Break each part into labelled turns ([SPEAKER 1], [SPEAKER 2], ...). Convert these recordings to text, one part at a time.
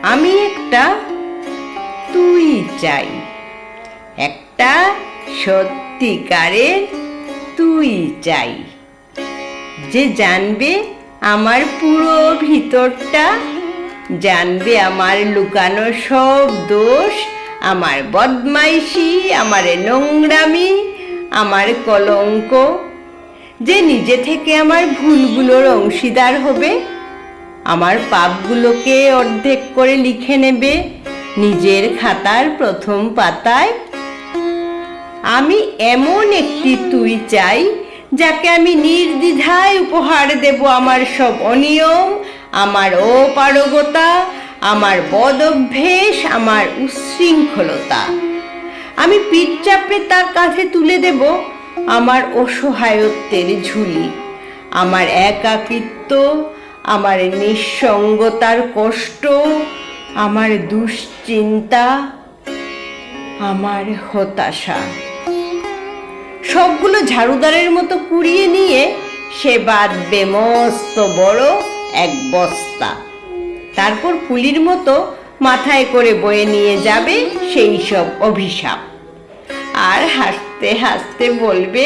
[SPEAKER 1] আমি একটা তুই চাই, একটা সত্যিকারের তুই চাই, যে জানবে আমার পুরো ভিতরটা, জানবে আমার লুকানো সব দোষ, আমার বদমাইশি, আমার নোংরামি, আমার কলঙ্ক, যে নিজে থেকে আমার ভুলগুলোর অংশীদার হবে, আমার পাপগুলোকে অর্ধেক করে লিখে নেবে নিজের খাতার প্রথম পাতায়। আমি এমন একটি তুই চাই, যাকে আমি নির্দ্বিধায় উপহার দেব আমার সব অনিয়ম, আমার অপারগতা, আমার বদ অভ্যেস, আমার উচ্ছৃঙ্খলতা। আমি পিঠ চাপড়ে তার কাঁধে তুলে দেব আমার অসহায়ত্বের ঝুলি, আমার একাকিত্ব, আমার নিঃসঙ্গতার কষ্ট, আমার দুশ্চিন্তা, আমার হতাশা। সবগুলো ঝাড়ুদারের মতো কুড়িয়ে নিয়ে সে বাঁধবে মস্ত বড় এক বস্তা, তারপর কুলির মতো মাথায় করে বয়ে নিয়ে যাবে সেই সব অভিশাপ, আর হাসতে হাসতে বলবে,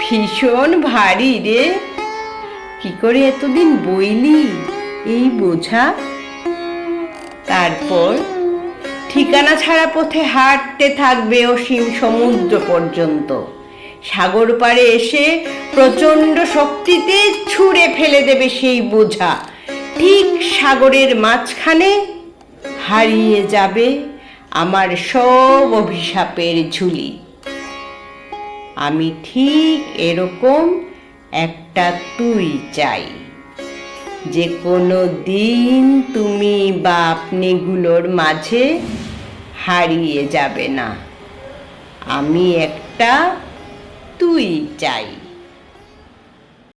[SPEAKER 1] ভীষণ ভারী রে, কি করে এতদিন বইলি এই বোঝা। তারপর ঠিকানা ছাড়া পথে হাঁটতে থাকবে অসীম সমুদ্র পর্যন্ত, সাগর পাড়ে এসে প্রচণ্ড শক্তিতে ছুঁড়ে ফেলে দেবে সেই বোঝা, ঠিক সাগরের মাঝখানে হারিয়ে যাবে আমার সব অভিশাপের ঝুলি। আমি ঠিক এরকম একটা তুই চাই, যে কোনো দিন তুমি বা আপনিগুলোর মাঝে হারিয়ে যাবে না। আমি একটা তুই চাই।